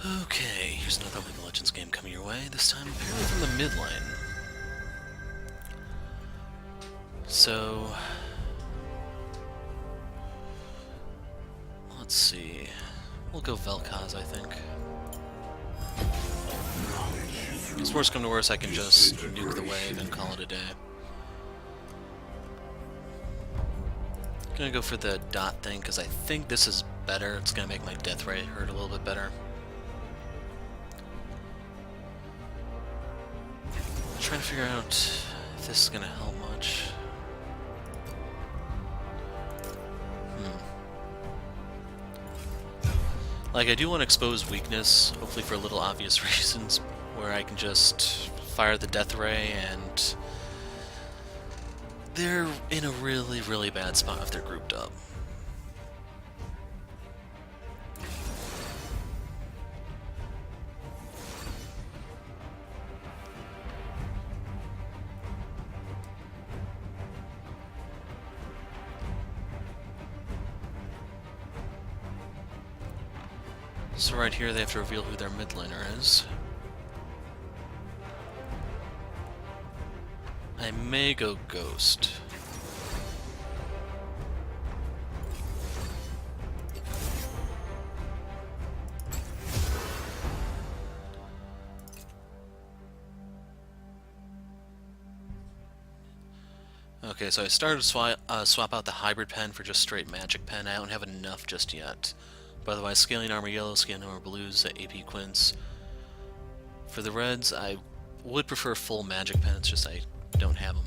Okay, here's another League of Legends game coming your way, this time apparently from the mid lane. So, let's see. We'll go Vel'Koz, I think. If worst come to worst, I can just nuke the wave and call it a day. Gonna go for the dot thing, because I think this is better. It's gonna make my death rate hurt a little bit better. Trying to figure out if this is gonna help much. Like, I do want to expose weakness, hopefully for little obvious reasons, where I can just fire the death ray and they're in a really, really bad spot if they're grouped up. So right here they have to reveal who their mid laner is. I may go Ghost. Okay, so I started to swap out the hybrid pen for just straight magic pen. I don't have enough just yet. But otherwise, scaling armor yellow, scaling armor blues, AP quints. For the reds, I would prefer full magic pen, it's just I don't have them.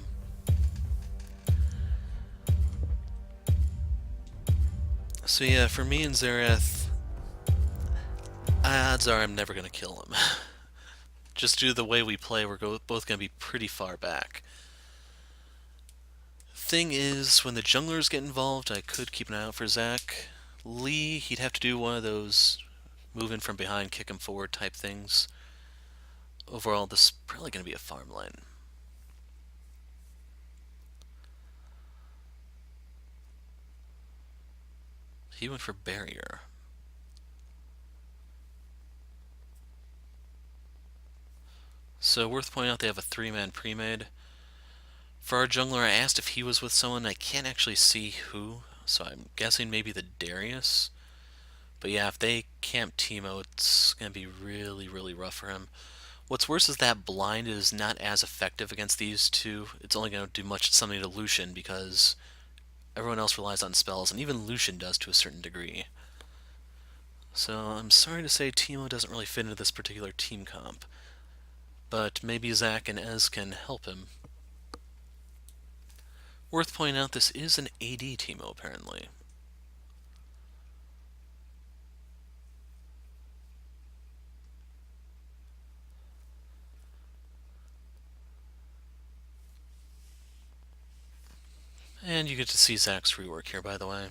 So yeah, for me and Xerath, odds are I'm never going to kill him. Just due to the way we play, we're both going to be pretty far back. Thing is, when the junglers get involved, I could keep an eye out for Zac. Lee, he'd have to do one of those move in from behind, kick him forward type things. Overall, this is probably going to be a farm lane. He went for barrier. So worth pointing out they have a 3-man premade. For our jungler, I asked if he was with someone. I can't actually see who, so I'm guessing maybe the Darius. But yeah, if they camp Teemo, it's going to be really, really rough for him. What's worse is that blind is not as effective against these two. It's only going to do much something to Lucian because everyone else relies on spells, and even Lucian does to a certain degree. So I'm sorry to say Teemo doesn't really fit into this particular team comp. But maybe Zac and Ez can help him. Worth pointing out, this is an AD Teemo, apparently. And you get to see Zac's rework here, by the way.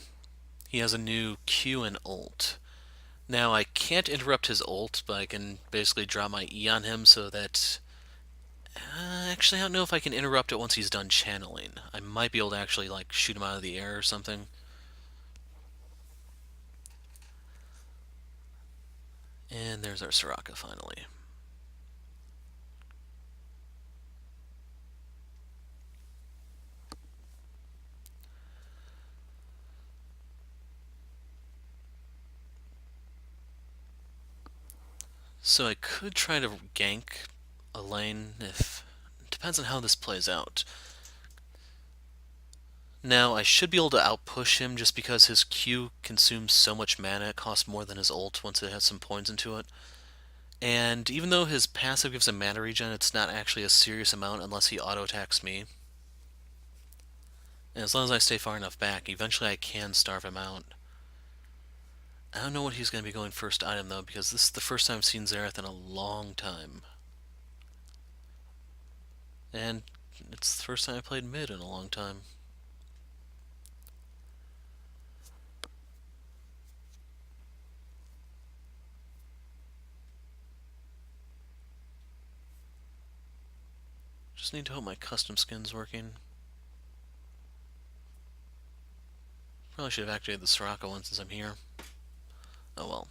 He has a new Q and ult. Now, I can't interrupt his ult, but I can basically draw my E on him so that... actually, I don't know if I can interrupt it once he's done channeling. I might be able to actually, like, shoot him out of the air or something. And there's our Soraka, finally. So I could try to gank a lane if... Depends on how this plays out. Now, I should be able to outpush him just because his Q consumes so much mana, it costs more than his ult once it has some points into it. And even though his passive gives a mana regen, it's not actually a serious amount unless he auto-attacks me. And as long as I stay far enough back, eventually I can starve him out. I don't know what he's going to be going first item though, because this is the first time I've seen Xerath in a long time. And it's the first time I played mid in a long time. Just need to hope my custom skin's working. Probably should have activated the Soraka one since I'm here. Oh well.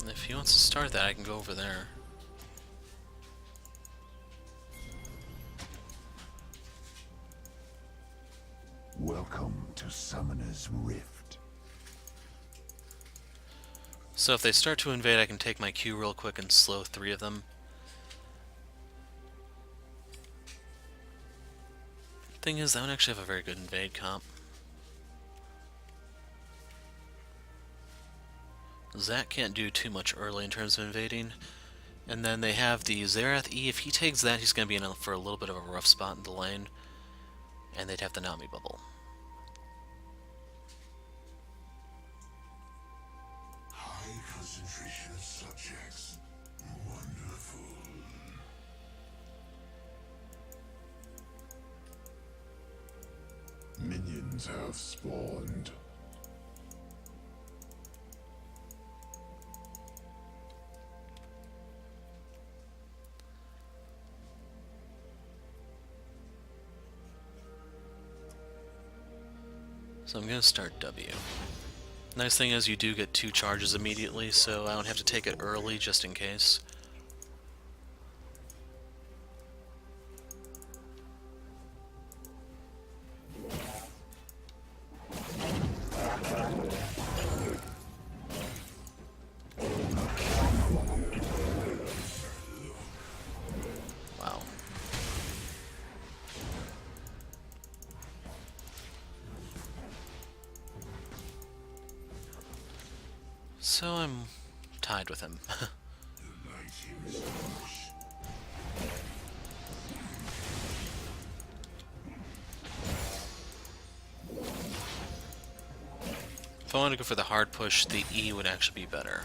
If he wants to start that, I can go over there. Welcome to Summoner's Rift. So if they start to invade, I can take my Q real quick and slow 3 of them. Thing is, that would actually have a very good invade comp. Zach can't do too much early in terms of invading. And then they have the Xerath E. If he takes that, he's going to be in for a little bit of a rough spot in the lane. And they'd have the Nami bubble. High concentration of subjects. Wonderful. Minions have spawned. So I'm going to start W. Nice thing is you do get 2 charges immediately, so I don't have to take it early just in case. Wow. So I'm tied with him. If I want to go for the hard push, the E would actually be better.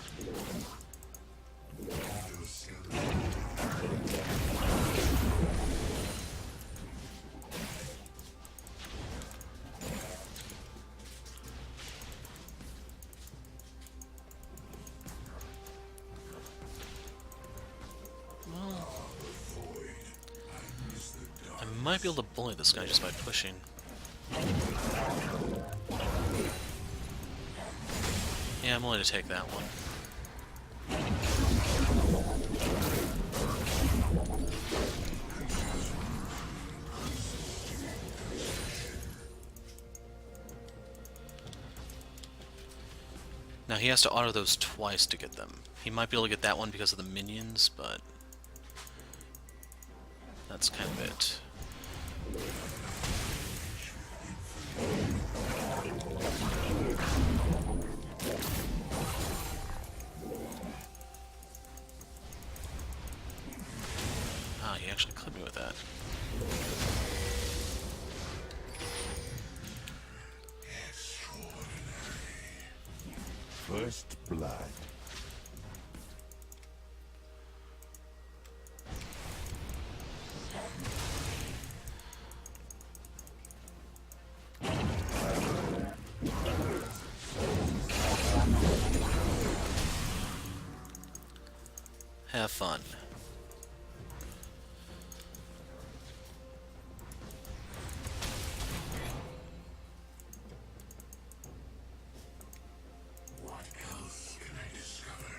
I might be able to bully this guy just by pushing. Yeah, I'm willing to take that one. Now he has to auto those twice to get them. He might be able to get that one because of the minions, but that's kind of it. Ah, he actually clipped me with that. First blood. Have fun. What else can I discover?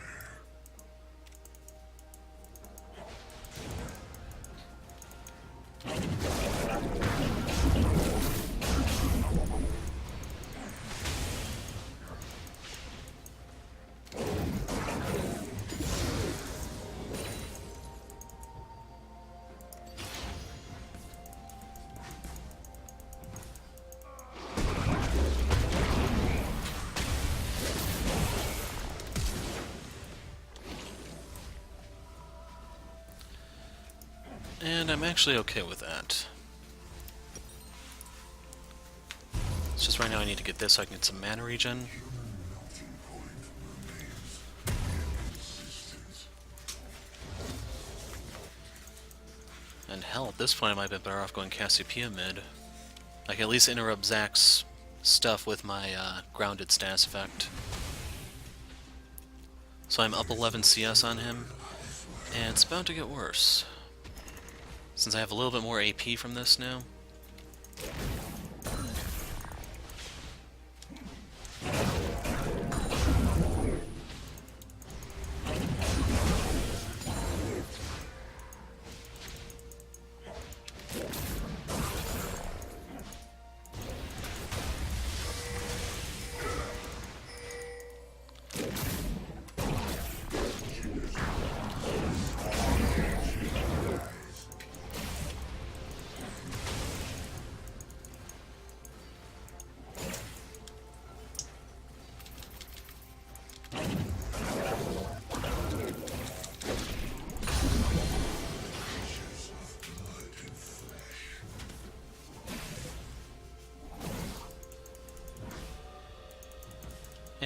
And I'm actually okay with that. It's just right now I need to get this so I can get some mana regen. And hell, at this point I might be better off going Cassiopeia mid. I can at least interrupt Zach's stuff with my grounded status effect. So I'm up 11 CS on him, and it's about to get worse. Since I have a little bit more AP from this now.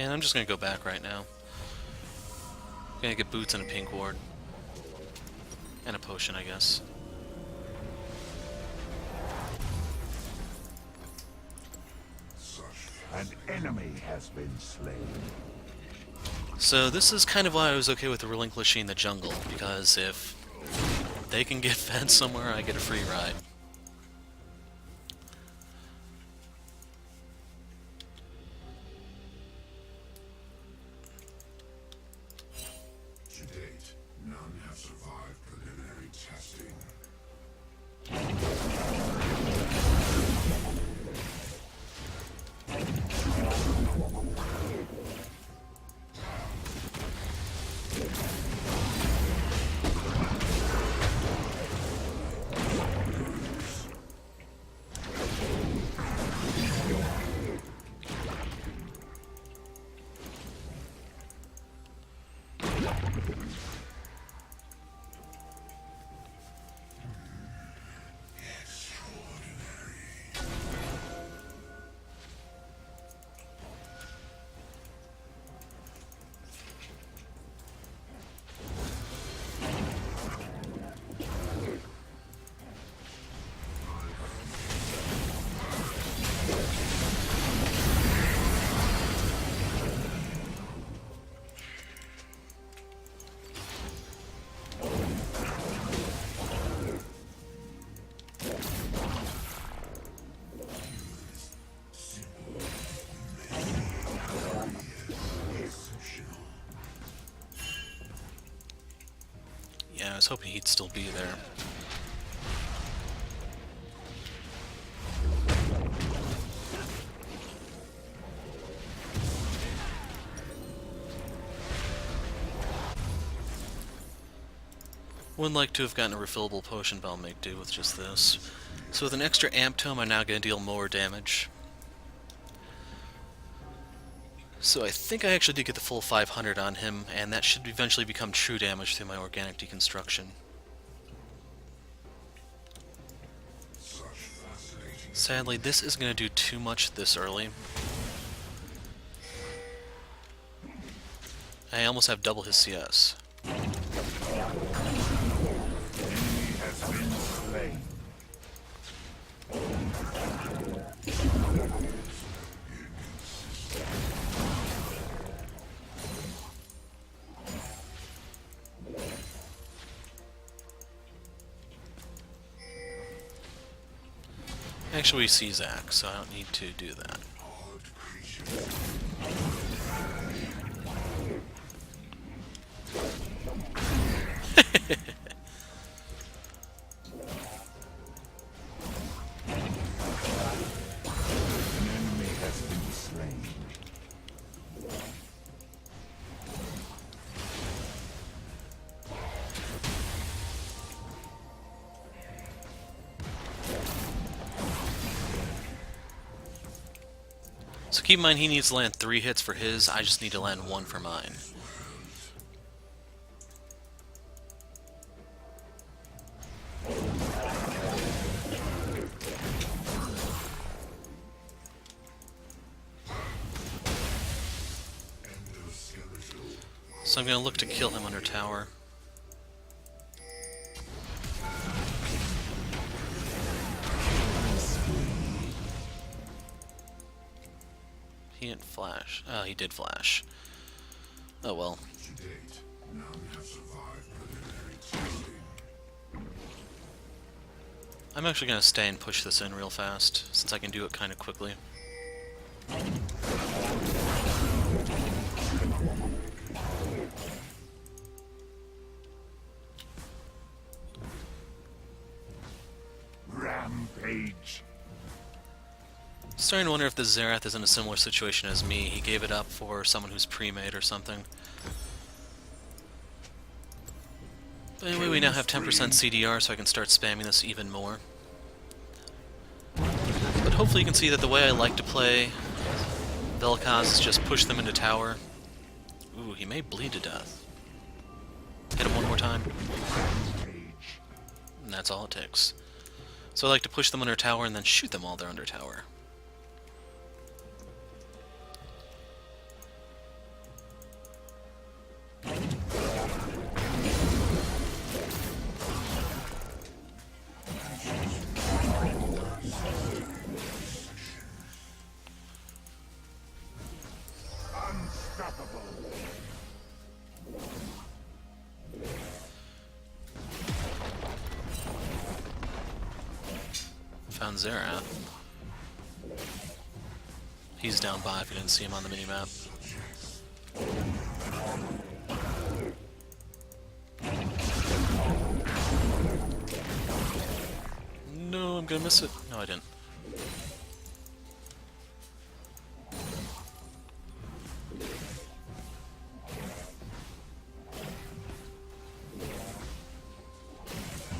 And I'm just gonna go back right now. Gonna get boots and a pink ward. And a potion, I guess. An enemy has been slain. So this is kind of why I was okay with relinquishing the jungle, because if they can get fed somewhere, I get a free ride. To date, none have survived preliminary testing. Yeah, I was hoping he'd still be there. Would like to have gotten a refillable potion, but I'll make do with just this. So with an extra amp tome, I'm now going to deal more damage. So I think I actually did get the full 500 on him, and that should eventually become true damage through my organic deconstruction. Sadly, this isn't going to do too much this early. I almost have double his CS. Enemy has been slain. Actually, we see Zach, so I don't need to do that. An enemy has been slain. So keep in mind he needs to land 3 hits for his, I just need to land 1 for mine. So I'm going to look to kill him under tower. He didn't flash. Oh, he did flash. Oh well. To date, none have survived preliminary testing. I'm actually going to stay and push this in real fast, since I can do it kind of quickly. Rampage. Starting to wonder if the Xerath is in a similar situation as me. He gave it up for someone who's pre-made or something. But anyway, we now have 10% CDR, so I can start spamming this even more. But hopefully you can see that the way I like to play Vel'Koz is just push them into tower. Ooh, he may bleed to death. Hit him one more time. And that's all it takes. So I like to push them under tower and then shoot them while they're under tower. on Xerath. He's down by if you didn't see him on the minimap. No, I'm gonna miss it. No, I didn't.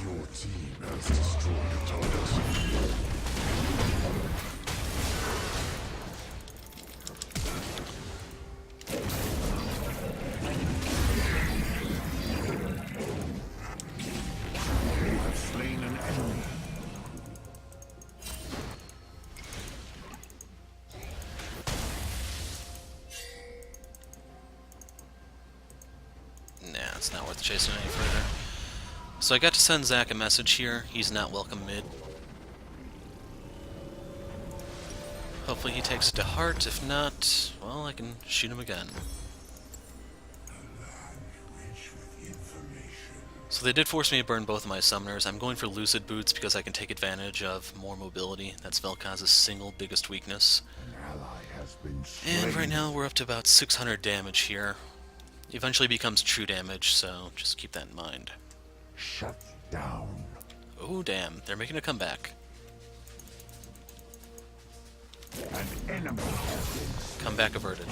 Your team has destroyed a target. You have slain an enemy. Nah, it's not worth chasing any further. So I got to send Zach a message here. He's not welcome mid. Hopefully he takes it to heart. If not, well, I can shoot him again. So they did force me to burn both of my summoners. I'm going for Lucid Boots because I can take advantage of more mobility. That's Vel'Koz's single biggest weakness. An ally has been slain. And right now we're up to about 600 damage here. Eventually becomes true damage, so just keep that in mind. Shut down. Oh damn, they're making a comeback. An enemy has been Comeback averted.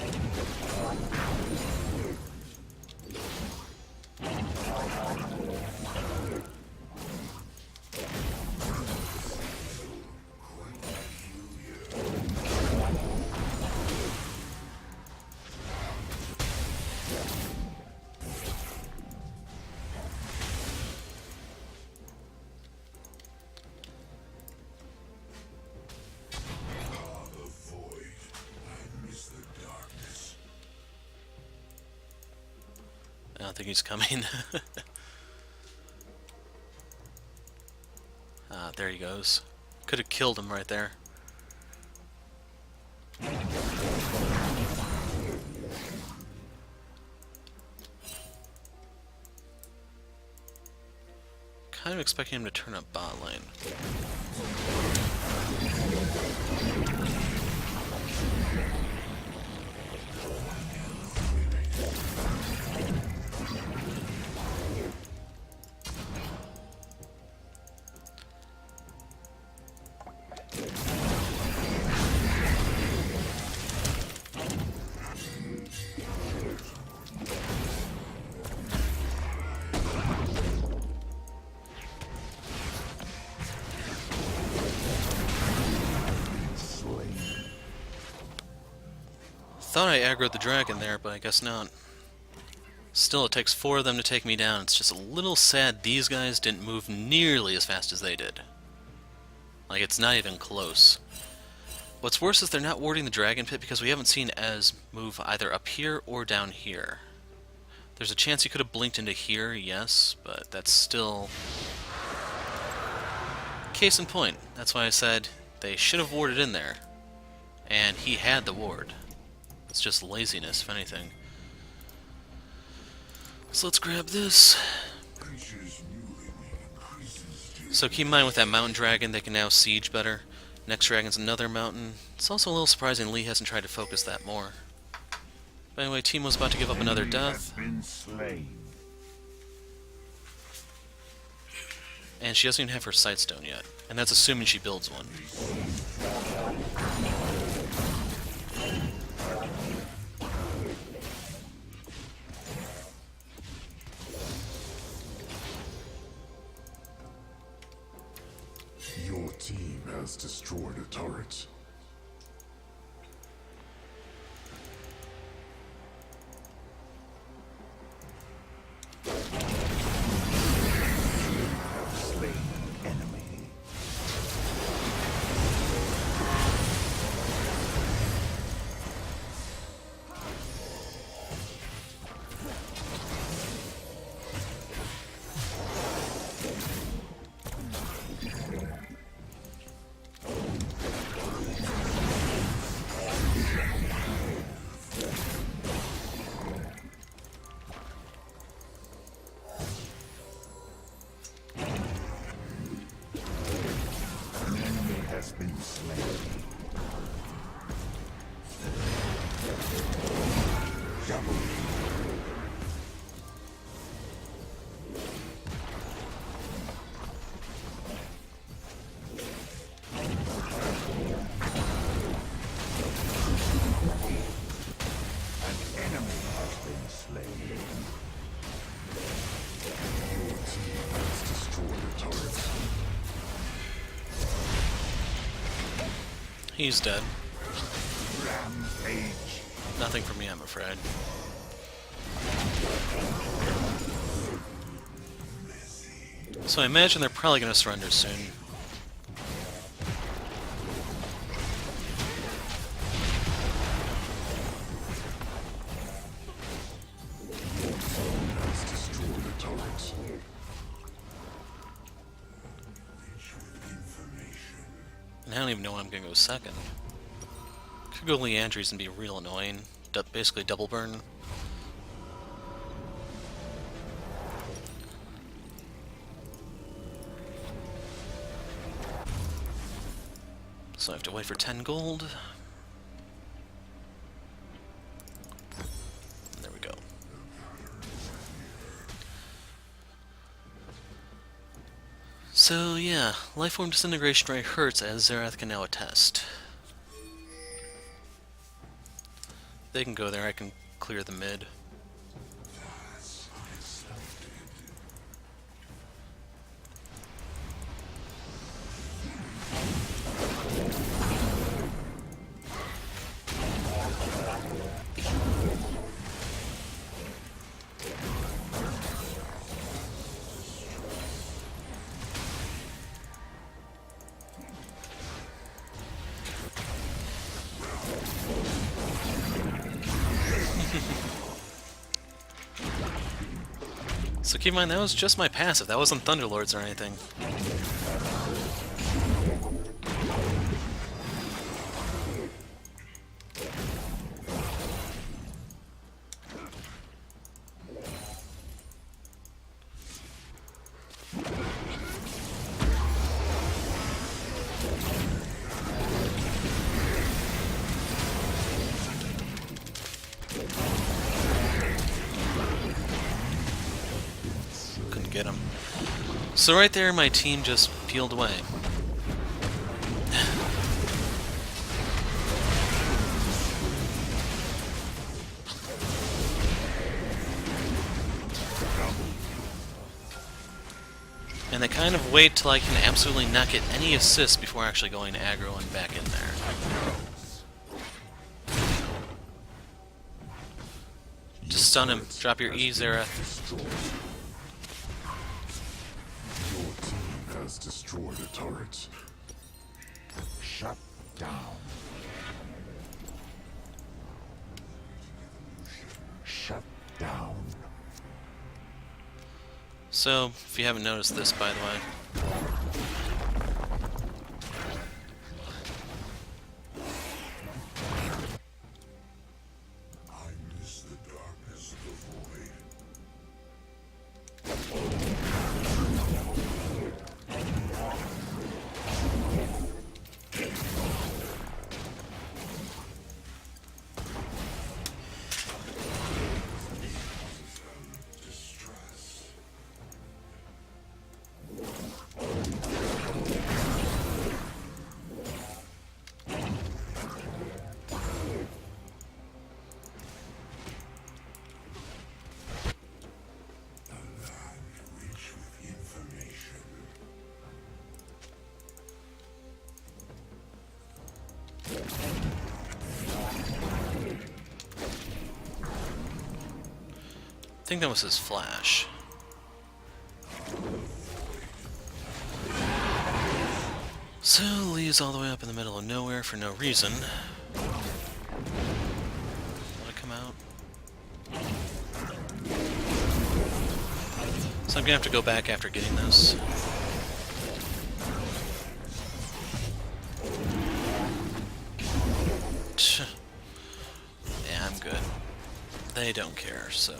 I don't think he's coming. Ah, there he goes. Could have killed him right there. Kind of expecting him to turn up bot lane. slain. Thought I aggroed the dragon there, but I guess not. Still, it takes 4 of them to take me down. It's just a little sad these guys didn't move nearly as fast as they did. Like, it's not even close. What's worse is they're not warding the dragon pit because we haven't seen Ez move either up here or down here. There's a chance he could have blinked into here, yes, but that's still... Case in point. That's why I said they should have warded in there. And he had the ward. It's just laziness, if anything. So let's grab this. So keep in mind with that mountain dragon, they can now siege better. Next dragon's another mountain. It's also a little surprising Lee hasn't tried to focus that more. But anyway, Teemo's about to give up another death. Been slain. And she doesn't even have her sightstone yet. And that's assuming she builds one. Your team has destroyed a turret. Slain an enemy. He's dead. Rampage. Nothing for me, I'm afraid. So I imagine they're probably going to surrender soon. Has destroyed a turret. And I don't even know when I'm going to go second. Could go Leandry's and be real annoying. Basically double burn. So I have to wait for 10 gold. There we go. So yeah, Lifeform Disintegration Ray hurts, as Xerath can now attest. They can go there, I can clear the mid. So keep in mind, that was just my passive, that wasn't Thunderlords or anything. Get him. So right there, my team just peeled away. And they kind of wait till I can absolutely not get any assists before actually going aggro and back in there. Just stun him. Drop your E, Xerath. Your team has destroyed a turret. Shut down. Shut down. So, if you haven't noticed this, by the way, I miss the darkness of the void. Distress. The land rich with information. I think that was his flash. So, Lee's all the way up in the middle of nowhere for no reason. Wanna come out? So I'm gonna have to go back after getting this. Tch. Yeah, I'm good. They don't care, so...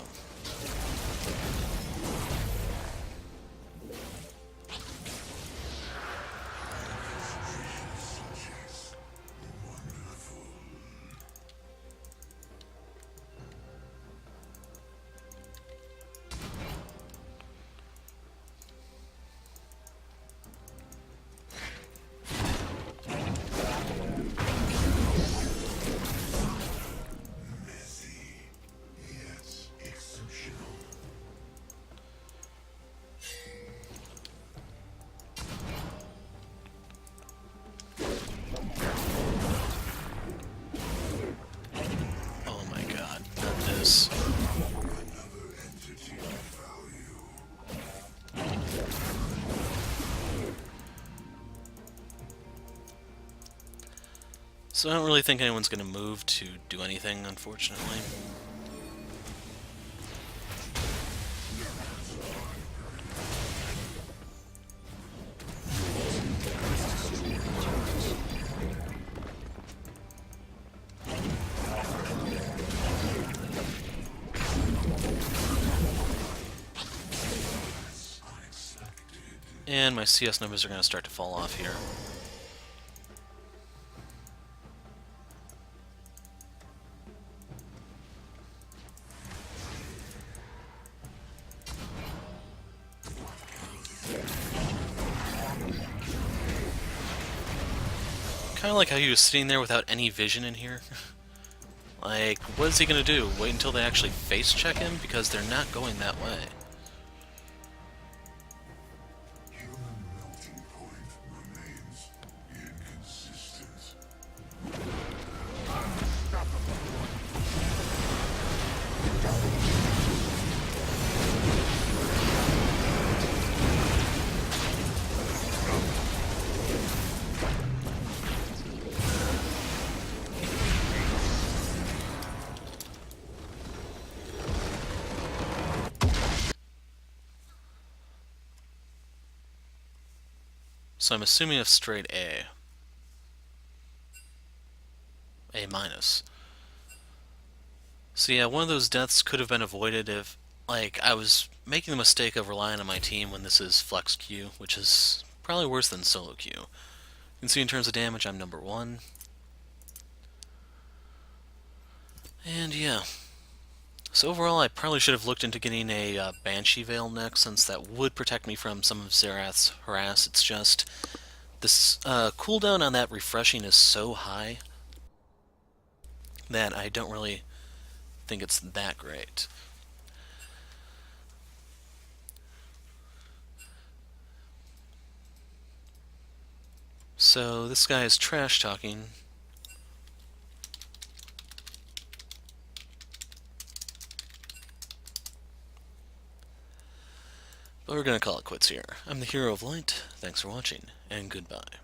So I don't really think anyone's going to move to do anything, unfortunately. And my CS numbers are going to start to fall off here. Kind of like how he was sitting there without any vision in here. Like, what is he going to do? Wait until they actually face check him? Because they're not going that way. Human melting point remains inconsistent. So I'm assuming a straight A. A minus. So yeah, one of those deaths could have been avoided if, like, I was making the mistake of relying on my team when this is flex queue, which is probably worse than solo queue. You can see in terms of damage, I'm number 1. And yeah. So overall, I probably should have looked into getting a Banshee Veil next, since that would protect me from some of Xerath's harass. It's just, this cooldown on that refreshing is so high that I don't really think it's that great. So this guy is trash talking. But we're gonna call it quits here. I'm the Hero of Light. Thanks for watching, and goodbye.